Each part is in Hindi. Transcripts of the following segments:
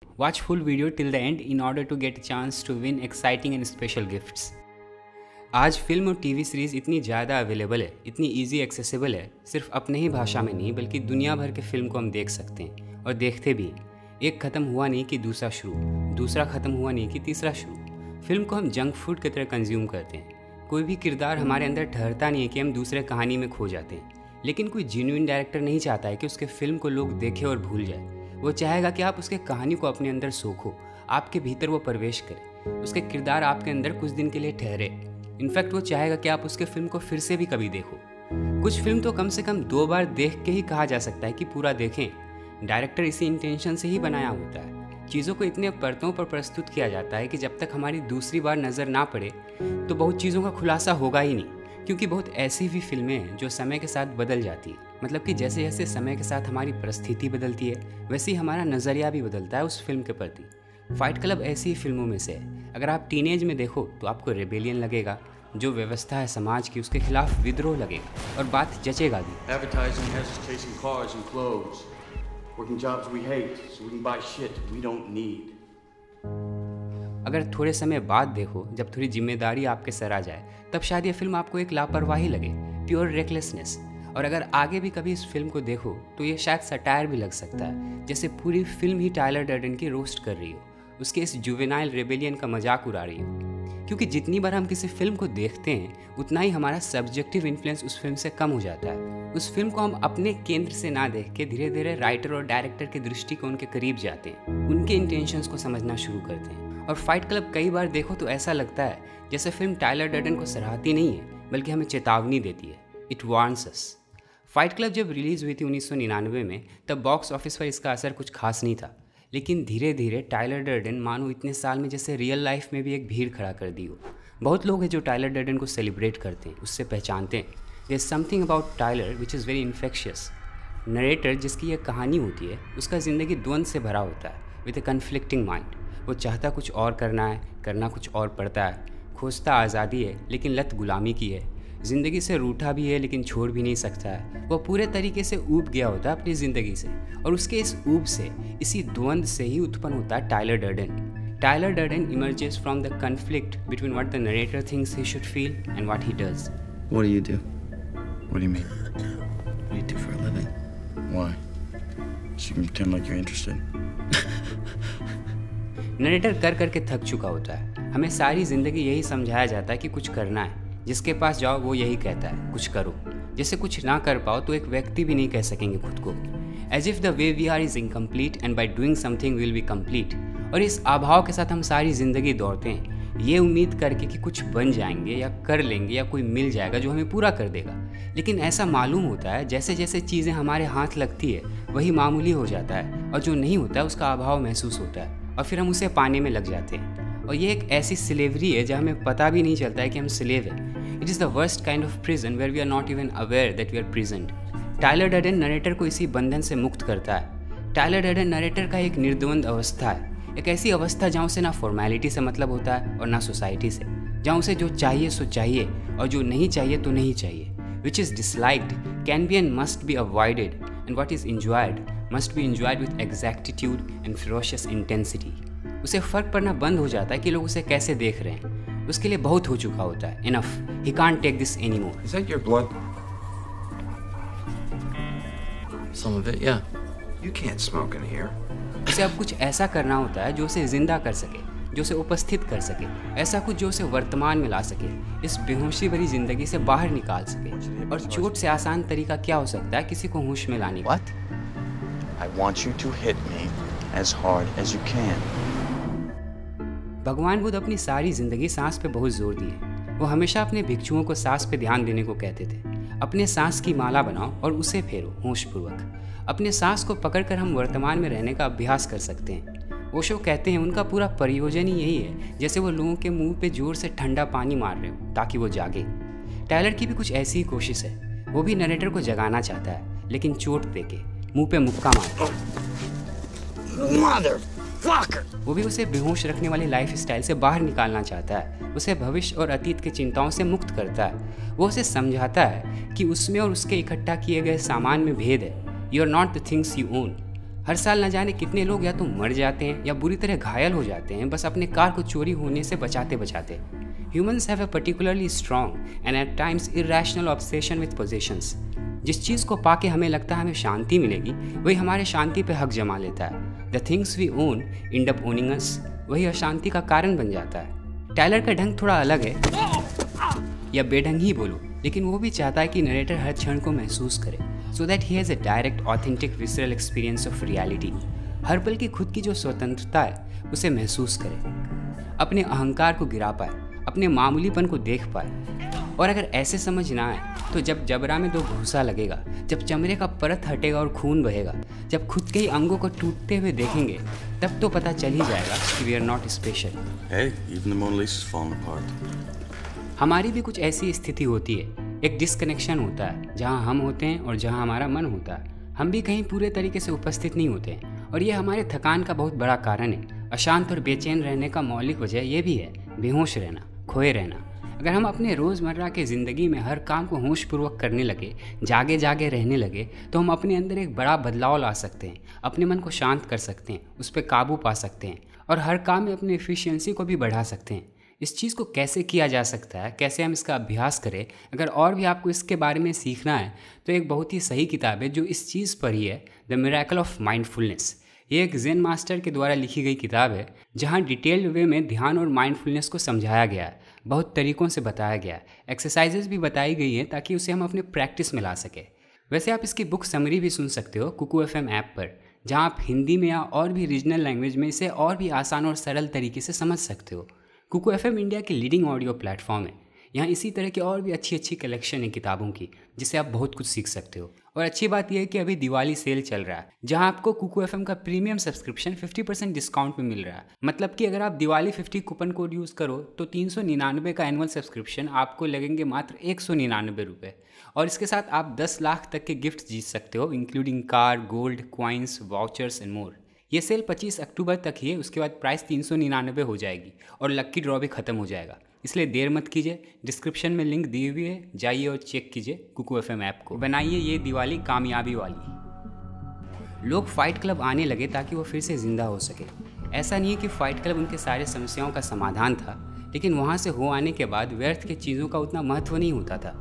Watch full video till the end in order to get a chance to win exciting and special gifts. आज फिल्म और टीवी सीरीज़ इतनी ज़्यादा अवेलेबल है, इतनी इजी एक्सेसिबल है, सिर्फ अपने ही भाषा में नहीं बल्कि दुनिया भर के फिल्म को हम देख सकते हैं और देखते भी। एक ख़त्म हुआ नहीं कि दूसरा शुरू, दूसरा ख़त्म हुआ नहीं कि तीसरा शुरू। फिल्म को हम जंक फूड की तरह कंज्यूम करते हैं। कोई भी किरदार हमारे अंदर ठहरता नहीं है कि हम दूसरे कहानी में खो जाते हैं। लेकिन कोई जेन्युइन डायरेक्टर नहीं चाहता है कि उसके फिल्म को लोग देखें और भूल जाए। वो चाहेगा कि आप उसके कहानी को अपने अंदर सोखो, आपके भीतर वो प्रवेश करे, उसके किरदार आपके अंदर कुछ दिन के लिए ठहरे। इनफैक्ट वो चाहेगा कि आप उसके फिल्म को फिर से भी कभी देखो। कुछ फिल्म तो कम से कम 2 बार देख के ही कहा जा सकता है कि पूरा देखें। डायरेक्टर इसी इंटेंशन से ही बनाया होता है। चीज़ों को इतने परतों पर प्रस्तुत किया जाता है कि जब तक हमारी दूसरी बार नज़र ना पड़े तो बहुत चीज़ों का खुलासा होगा ही नहीं। क्योंकि बहुत ऐसी भी फिल्में हैं जो समय के साथ बदल जाती है। मतलब कि जैसे जैसे समय के साथ हमारी परिस्थिति बदलती है वैसे ही हमारा नज़रिया भी बदलता है उस फिल्म के प्रति। फाइट क्लब ऐसी ही फिल्मों में से है। अगर आप टीनेज में देखो तो आपको रेबेलियन लगेगा, जो व्यवस्था है समाज की उसके खिलाफ विद्रोह लगेगा और बात जचेगा भी। Advertising has us chasing cars and clothes, working jobs we hate so we can buy shit we don't need. अगर थोड़े समय बाद देखो, जब थोड़ी जिम्मेदारी आपके सर आ जाए, तब शायद ये फिल्म आपको एक लापरवाही लगे, प्योर रेकलेसनेस। और अगर आगे भी कभी इस फिल्म को देखो तो ये शायद सटायर भी लग सकता है, जैसे पूरी फिल्म ही टायलर डर्डन की रोस्ट कर रही हो, उसके इस जुवेनाइल रेबेलियन का मजाक उड़ा रही हो। क्योंकि जितनी बार हम किसी फिल्म को देखते हैं उतना ही हमारा सब्जेक्टिव इन्फ्लुएंस उस फिल्म से कम हो जाता है। उस फिल्म को हम अपने केंद्र से ना देख के धीरे धीरे राइटर और डायरेक्टर के दृष्टिकोण के करीब जाते हैं, उनके इंटेंशंस को समझना शुरू करते हैं। और फाइट क्लब कई बार देखो तो ऐसा लगता है जैसे फिल्म टायलर डर्डन को सराहती नहीं है बल्कि हमें चेतावनी देती है। It warns us. Fight club जब रिलीज़ हुई थी 1999 में, तब बॉक्स ऑफिस पर इसका असर कुछ खास नहीं था। लेकिन धीरे धीरे टायलर डर्डन मानो इतने साल में जैसे रियल लाइफ में भी एक भीड़ खड़ा कर दी हो। बहुत लोग हैं जो टायलर डर्डन को सेलिब्रेट करते हैं, उससे पहचानते हैं। There is something about Tyler which is very infectious. Narrator जिसकी यह कहानी होती है उसका ज़िंदगी द्वंद्व से भरा होता है, विद ए कन्फ्लिक्टिंग माइंड। वो चाहता कुछ और करना है, करना कुछ और पड़ता है। खोजता आज़ादी है लेकिन लत गुलामी की है। ज़िंदगी से रूठा भी है लेकिन छोड़ भी नहीं सकता है। वो पूरे तरीके से ऊब गया होता है अपनी ज़िंदगी से, और उसके इस ऊब से, इसी द्वंद्व से ही उत्पन्न होता है Tyler Durden. Tyler Durden emerges from the conflict between what the narrator thinks he should feel and what he does. What do you do? What do you mean? What do you do for a living? Why? So you can pretend like you're interested. Narrator कर करके थक चुका होता है। हमें सारी ज़िंदगी यही समझाया जाता है कि कुछ करना है, जिसके पास जाओ वो यही कहता है कुछ करो। जैसे कुछ ना कर पाओ तो एक व्यक्ति भी नहीं कह सकेंगे खुद को। As if the way we are is incomplete and by doing something will be complete. और इस अभाव के साथ हम सारी ज़िंदगी दौड़ते हैं, ये उम्मीद करके कि कुछ बन जाएंगे या कर लेंगे या कोई मिल जाएगा जो हमें पूरा कर देगा। लेकिन ऐसा मालूम होता है जैसे जैसे चीज़ें हमारे हाथ लगती है वही मामूली हो जाता है, और जो नहीं होता है उसका अभाव महसूस होता है और फिर हम उसे पाने में लग जाते हैं। और ये एक ऐसी स्लेवरी है जहाँ हमें पता भी नहीं चलता है कि हम स्लेव हैं। It is the worst kind of prison where we are not even aware that we are prisoned. Tyler Durden narrator को इसी बंधन से मुक्त करता है। टायलर डर्डन नरेटर का एक निर्द्वंद अवस्था है, एक ऐसी अवस्था जहाँ उसे ना फॉर्मेलिटी से मतलब होता है और ना सोसाइटी से, जहाँ उसे जो चाहिए सो चाहिए और जो नहीं चाहिए तो नहीं चाहिए। Which is disliked can be and must be avoided, and what is enjoyed must be enjoyed with एग्जैक्टिट्यूड and ferocious intensity. उसे फ़र्क पड़ना बंद हो जाता है कि लोग उसे कैसे देख रहे हैं। उसके लिए बहुत हो चुका होता है। Enough, he can't take this any more. Is that your blood? Some of it, yeah. You can't smoke in here. उसे अब कुछ ऐसा करना होता है जो उसे जिंदा कर सके, जो उसे उपस्थित कर सके, ऐसा कुछ जो उसे वर्तमान में ला सके, इस बेहोशी भरी जिंदगी से बाहर निकाल सके। और चोट से आसान तरीका क्या हो सकता है किसी को होश में लाने का? What? I want you to hit me as hard as you can. भगवान बुद्ध अपनी सारी जिंदगी सांस पे बहुत जोर दिए। वो हमेशा अपने भिक्षुओं को सांस पे ध्यान देने को कहते थे। अपने सांस की माला बनाओ और उसे फेरो होशपूर्वक। अपने सांस को पकड़कर हम वर्तमान में रहने का अभ्यास कर सकते हैं। ओशो कहते हैं उनका पूरा प्रयोजन ही यही है, जैसे वो लोगों के मुंह पे जोर से ठंडा पानी मार रहे हो ताकि वो जागे। टायलर की भी कुछ ऐसी ही कोशिश है। वो भी नरेटर को जगाना चाहता है, लेकिन चोट देके, मुंह पे मुक्का मार। वो भी उसे बेहोश रखने वाली लाइफ स्टाइल से बाहर निकालना चाहता है। उसे भविष्य और अतीत की चिंताओं से मुक्त करता है। वो उसे समझाता है कि उसमें और उसके इकट्ठा किए गए सामान में भेद है। You are not the things you own. हर साल न जाने कितने लोग या तो मर जाते हैं या बुरी तरह घायल हो जाते हैं बस अपने कार को चोरी होने से बचाते बचाते। Humans have a particularly strong and at times irrational obsession with possessions. जिस चीज़ को पाके हमें लगता है हमें शांति मिलेगी, वही हमारे शांति पे हक जमा लेता है। The things we own end up owning us. वही अशांति का कारण बन जाता है। टायलर का ढंग थोड़ा अलग है, या बेढंग ही बोलो, लेकिन वो भी चाहता है कि नरेटर हर क्षण को महसूस करे, so that he has a direct, authentic, visceral experience of reality. हर पल की खुद की जो स्वतंत्रता है उसे महसूस करे, अपने अहंकार को गिरा पाए, अपने मामूलीपन को देख पाए। और अगर ऐसे समझ ना आए तो जब जबरा में 2 घूसा लगेगा, जब चमड़े का परत हटेगा और खून बहेगा, जब खुद के ही अंगों को टूटते हुए देखेंगे, तब तो पता चल ही जाएगा कि we are not special. Hey, even the Mona Lisa's falling apart. हमारी भी कुछ ऐसी स्थिति होती है, एक डिस्कनेक्शन होता है जहाँ हम होते हैं और जहाँ हमारा मन होता है। हम भी कहीं पूरे तरीके से उपस्थित नहीं होते हैं और ये हमारे थकान का बहुत बड़ा कारण है। अशांत और बेचैन रहने का मौलिक वजह यह भी है, बेहोश रहना, खोए रहना। अगर हम अपने रोज़मर्रा के ज़िंदगी में हर काम को होशपूर्वक करने लगे, जागे जागे रहने लगे, तो हम अपने अंदर एक बड़ा बदलाव ला सकते हैं, अपने मन को शांत कर सकते हैं, उस पर काबू पा सकते हैं और हर काम में अपनी एफिशिएंसी को भी बढ़ा सकते हैं। इस चीज़ को कैसे किया जा सकता है, कैसे हम इसका अभ्यास करें, अगर और भी आपको इसके बारे में सीखना है तो एक बहुत ही सही किताब है जो इस चीज़ पर ही है, द मिरेकल ऑफ माइंडफुलनेस। ये एक ज़ेन मास्टर के द्वारा लिखी गई किताब है जहाँ डिटेल्ड वे में ध्यान और माइंडफुलनेस को समझाया गया है, बहुत तरीक़ों से बताया गया है, एक्सरसाइजेज भी बताई गई हैं ताकि उसे हम अपने प्रैक्टिस में ला सकें। वैसे आप इसकी बुक समरी भी सुन सकते हो कुकू FM ऐप पर, जहाँ आप हिंदी में या और भी रीजनल लैंग्वेज में इसे और भी आसान और सरल तरीके से समझ सकते हो। कुकू FM इंडिया की लीडिंग ऑडियो प्लेटफॉर्म है। यहाँ इसी तरह की और भी अच्छी अच्छी कलेक्शन है किताबों की, जिससे आप बहुत कुछ सीख सकते हो। और अच्छी बात यह है कि अभी दिवाली सेल चल रहा है, जहाँ आपको कुकू FM का प्रीमियम सब्सक्रिप्शन 50% डिस्काउंट में मिल रहा है। मतलब कि अगर आप दिवाली 50 कूपन कोड यूज़ करो तो 399 का एनुअल सब्सक्रिप्शन आपको लगेंगे मात्र 199 रुपये। और इसके साथ आप 10 लाख तक के गिफ्ट जीत सकते हो, including car, gold, coins, vouchers and more. ये सेल 25 अक्टूबर तक ही है, उसके बाद प्राइस 399 हो जाएगी और लक्की ड्रॉ भी खत्म हो जाएगा। इसलिए देर मत कीजिए, डिस्क्रिप्शन में लिंक दी हुई है, जाइए और चेक कीजिए कुकू FM ऐप को। बनाइए ये दिवाली कामयाबी वाली। लोग फाइट क्लब आने लगे ताकि वो फिर से ज़िंदा हो सके। ऐसा नहीं है कि फ़ाइट क्लब उनके सारे समस्याओं का समाधान था, लेकिन वहाँ से हो आने के बाद व्यर्थ के चीज़ों का उतना महत्व नहीं होता था,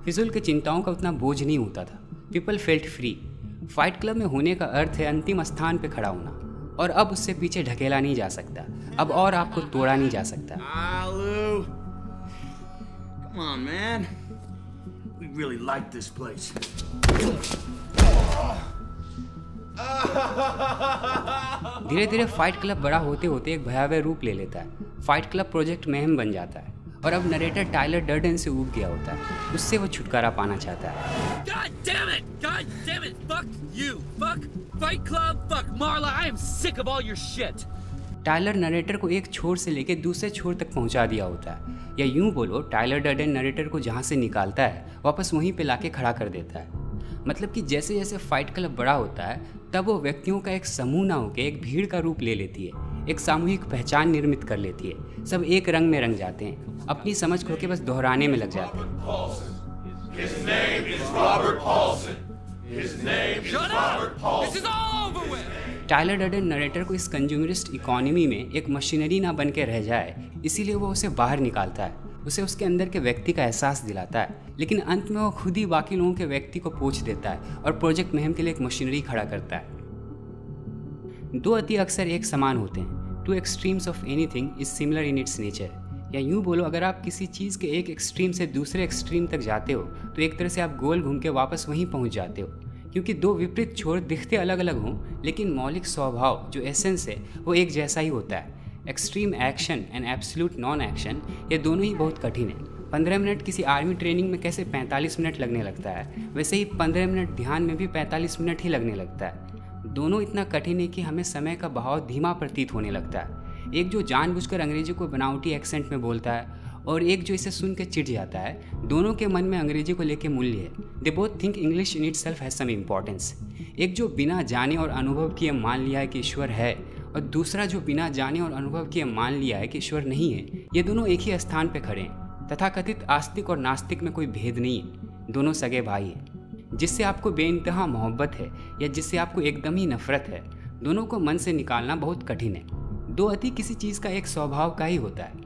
फिजूल के चिंताओं का उतना बोझ नहीं होता था। People felt free. Fight club में होने का अर्थ है अंतिम स्थान पे खड़ा होना, और अब उससे पीछे ढकेला नहीं जा सकता, अब और आपको तोड़ा नहीं जा सकता। Alu! Come on, man. We really like this place. धीरे धीरे फाइट क्लब बड़ा होते होते एक भयावह रूप ले लेता है। फाइट क्लब प्रोजेक्ट महम बन जाता है और अब नरेटर टायलर डर्डन से ऊब गया होता है, उससे वो छुटकारा पाना चाहता है। God damn it! God damn it! Fuck you! Fuck Fight Club! Fuck Marla! I am sick of all your shit! Tyler narrator को एक छोर से लेकर दूसरे छोर तक पहुंचा दिया होता है, या यूं बोलो टायलर डर्डन नरेटर को जहां से निकालता है वापस वहीं पे लाके खड़ा कर देता है। मतलब कि जैसे जैसे फाइट क्लब बड़ा होता है तब वो व्यक्तियों का एक समूह ना होकर एक भीड़ का रूप ले लेती है, एक सामूहिक पहचान निर्मित कर लेती है। सब एक रंग में रंग जाते हैं, अपनी समझ खो के बस दोहराने में लग जाते हैं। His name is Robert Paulson. His name is Robert Paulson. This is all over with! Tyler Durden narrator को इस कंज्यूमरिस्ट इकोनॉमी में एक मशीनरी ना बन के रह जाए, इसीलिए वो उसे बाहर निकालता है, उसे उसके अंदर के व्यक्ति का एहसास दिलाता है। लेकिन अंत में वो खुद ही बाकी लोगों के व्यक्ति को पोंछ देता है और प्रोजेक्ट महम के लिए एक मशीनरी खड़ा करता है। दो अति अक्सर एक समान होते हैं। Two extremes of anything is similar in its nature. या यूँ बोलो, अगर आप किसी चीज़ के एक एक्सट्रीम से दूसरे एक्सट्रीम तक जाते हो तो एक तरह से आप गोल घूम के वापस वहीं पहुँच जाते हो, क्योंकि दो विपरीत छोर दिखते अलग अलग हों लेकिन मौलिक स्वभाव जो एसेंस है वो एक जैसा ही होता है। Extreme action and absolute non action, ये दोनों ही बहुत कठिन है। 15 मिनट किसी आर्मी ट्रेनिंग में कैसे 45 मिनट लगने लगता है, वैसे ही 15 मिनट ध्यान में भी 45 मिनट ही लगने लगता है। दोनों इतना कठिन है कि हमें समय का बहाव धीमा प्रतीत होने लगता है। एक जो जानबूझकर अंग्रेजी को बनावटी एक्सेंट में बोलता है और एक जो इसे सुन के चिढ़ जाता है, दोनों के मन में अंग्रेजी को लेके मूल्य है। They both think English in itself has some importance. एक जो बिना जाने और अनुभव किए मान लिया है कि ईश्वर है, और दूसरा जो बिना जाने और अनुभव किए मान लिया है कि ईश्वर नहीं है, ये दोनों एक ही स्थान पर खड़े हैं। तथाकथित आस्तिक और नास्तिक में कोई भेद नहीं है, दोनों सगे भाई हैं। जिससे आपको बेइंतहा मोहब्बत है या जिससे आपको एकदम ही नफरत है, दोनों को मन से निकालना बहुत कठिन है। दो अति किसी चीज़ का एक स्वभाव का ही होता है।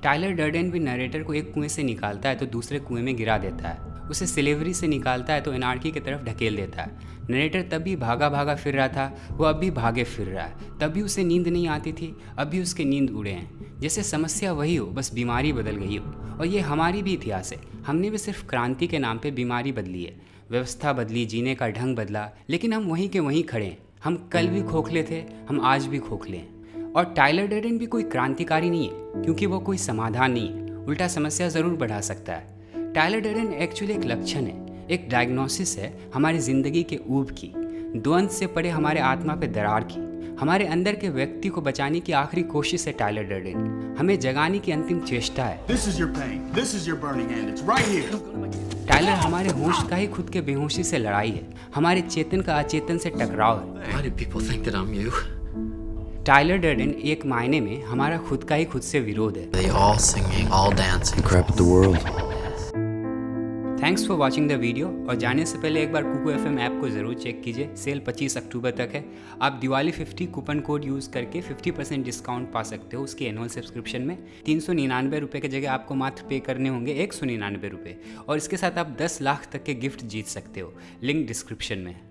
टाइलर डर्डेन भी नरेटर को एक कुएं से निकालता है तो दूसरे कुएं में गिरा देता है, उसे स्लेवरी से निकालता है तो एनार्की की तरफ ढकेल देता है। नरेटर तब भी भागा भागा फिर रहा था, वो अब भी भागे फिर रहा है। तब भी उसे नींद नहीं आती थी, अब भी उसके नींद उड़े हैं। जैसे समस्या वही हो, बस बीमारी बदल गई हो। और ये हमारी भी इतिहास है, हमने भी सिर्फ क्रांति के नाम पे बीमारी बदली है, व्यवस्था बदली, जीने का ढंग बदला, लेकिन हम वहीं के वहीं खड़े हैं। हम कल भी खोखले थे, हम आज भी खोखले हैं। और टाइलर डर्डेन भी कोई क्रांतिकारी नहीं है, क्योंकि वो कोई समाधान नहीं है, उल्टा समस्या ज़रूर बढ़ा सकता है। टाइलर डर्डेन एक्चुअली एक लक्षण है, एक डायग्नोसिस है हमारी ज़िंदगी के ऊब की, द्वंद्व से पड़े हमारे आत्मा पे दरार की, हमारे अंदर के व्यक्ति को बचाने की आखिरी कोशिश है टाइलर डर्डेन, हमें जगाने की अंतिम चेष्टा है। This is your pain. This is your burning end. It's right here. Tyler हमारे होश का ही खुद के बेहोशी से लड़ाई है, हमारे चेतन का अचेतन से टकराव है। Why do people think that I'm you? Tyler Durden एक मायने में हमारा खुद का ही खुद से विरोध है। They all singing, all dancing. Crap the world. Thanks for watching the video. और जाने से पहले एक बार कुकू FM ऐप को ज़रूर चेक कीजिए। सेल 25 अक्टूबर तक है। आप दिवाली 50 कूपन कोड यूज़ करके 50% डिस्काउंट पा सकते हो उसकी एनुअल सब्सक्रिप्शन में। 399 रुपये की जगह आपको मात्र पे करने होंगे 199 रुपये, और इसके साथ आप 10 लाख तक के गिफ्ट जीत सकते हो। लिंक डिस्क्रिप्शन में है।